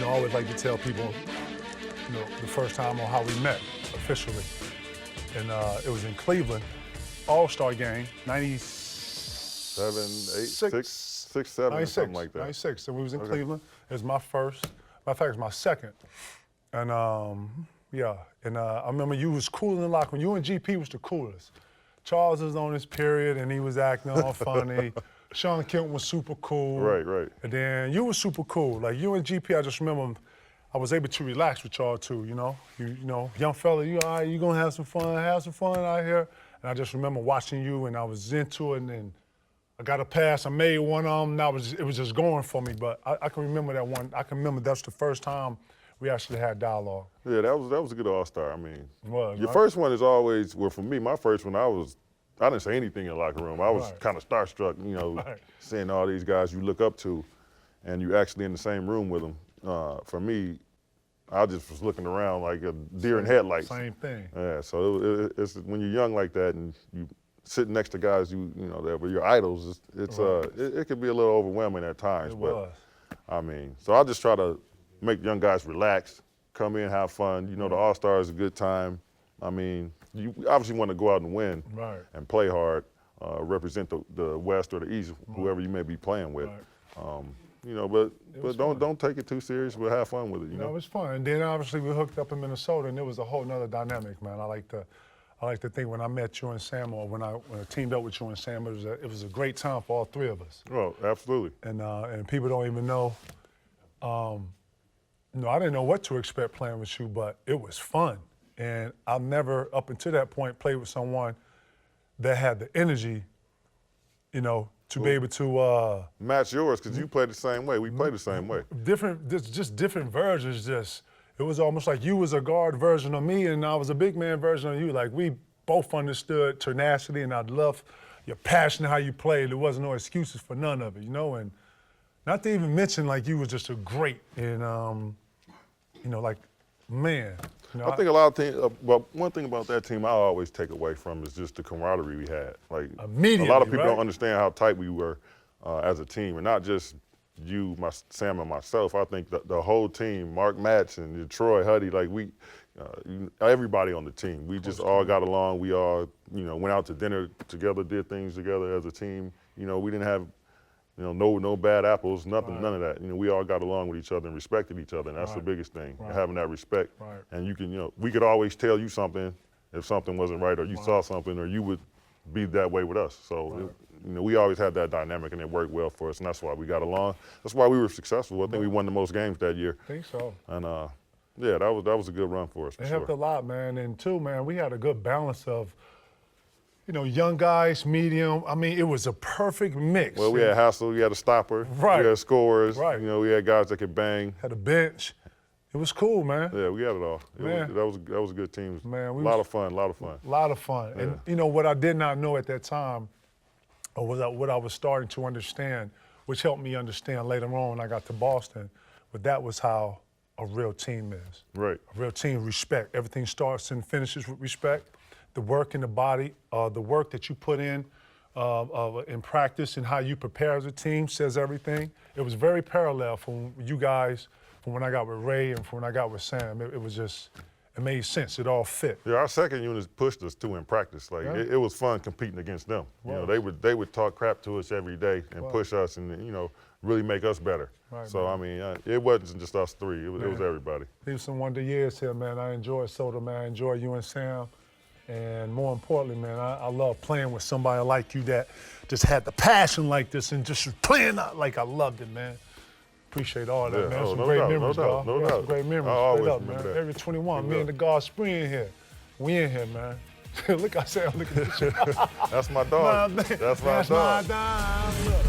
I always like to tell people, the first time on how we met officially. And it was in Cleveland, All-Star game, 7, 8, 6, 7, 96, something like that. 96, so we was in Cleveland. It was my first, matter of fact, it was my second. And I remember you was cool in the locker room. You and GP was the coolest. Charles was on his period and he was acting all funny. Sean Kemp was super cool. Right. And then you was super cool. Like you and GP, I just remember I was able to relax with y'all too, young fella, you all right, you gonna have some fun out here. And I just remember watching you and I was into it and then I got a pass, I made one of them and it was just going for me. But I can remember that one, that's the first time we actually had dialogue. Yeah, that was a good All-Star. I mean, your right? first one is always, well, for me, my first one, I didn't say anything in the locker room. I was kind of starstruck, seeing all these guys you look up to and you actually in the same room with them. For me, I just was looking around like a deer in headlights. Same thing. Yeah, so it's when you're young like that and you sitting next to guys that were your idols, it can be a little overwhelming at times. I mean, so I just try to make young guys relax, come in, have fun. The All-Star is a good time. I mean, you obviously want to go out and win and play hard, represent the West or the East, whoever you may be playing with. But don't take it too serious. We'll have fun with it. It was fun. And then obviously we hooked up in Minnesota, and it was a whole nother dynamic, man. I like to think when I met you and Sam, or when I teamed up with you and Sam, it was a great time for all three of us. Oh, absolutely. And people don't even know. I didn't know what to expect playing with you, but it was fun. And I've never, up until that point, played with someone that had the energy, to be able to match yours, because you play the same way. We play the same way. Just different versions. It was almost like you was a guard version of me, and I was a big man version of you. Like we both understood tenacity, and I loved your passion, how you played. There wasn't no excuses for none of it, And not to even mention, like you was just a great, and man. I think a lot of teams, one thing about that team I always take away from is just the camaraderie we had. Like immediately, a lot of people don't understand how tight we were as a team, and not just you, Sam, and myself. I think the whole team, Mark Matz and Troy Huddy, like everybody on the team, we just all got along. We all, went out to dinner together, did things together as a team. We didn't have no bad apples, nothing, none of that. We all got along with each other and respected each other, and that's the biggest thing, having that respect. And you can, we could always tell you something if something wasn't right, or you saw something, or you would be that way with us. So, we always had that dynamic, and it worked well for us, and that's why we got along. That's why we were successful. I think we won the most games that year. I think so. And yeah, that was a good run for us. It helped a lot, man. And too, man, we had a good balance of, young guys, medium. I mean, it was a perfect mix. Well, we had Hassel, we had a stopper, we had scorers, we had guys that could bang. Had a bench. It was cool, man. Yeah, we had it all. That was a good team. Man, a lot of fun. Yeah. And what I did not know at that time, or what I was starting to understand, which helped me understand later on when I got to Boston, but that was how a real team is. Right. A real team, respect. Everything starts and finishes with respect. The work in the body, the work that you put in practice and how you prepare as a team says everything. It was very parallel from you guys, from when I got with Ray and from when I got with Sam. It was just, it made sense. It all fit. Yeah, our second unit pushed us too in practice. Like it was fun competing against them. They would talk crap to us every day and push us and really make us better. So I mean, it wasn't just us three. It was everybody. These were some wonder years here, man. I enjoyed Soda, man. I enjoy you and Sam. And more importantly, man, I love playing with somebody like you that just had the passion like this and just playing out like I loved it, man. Appreciate all that, man. Some great memories, dog. No doubt. Some great memories. I always Straight up, remember man. that. Every 21, me and the guard Sprewell in here. We in here, man. Look, I said, look at this. That's my dog. That's my dog. Look.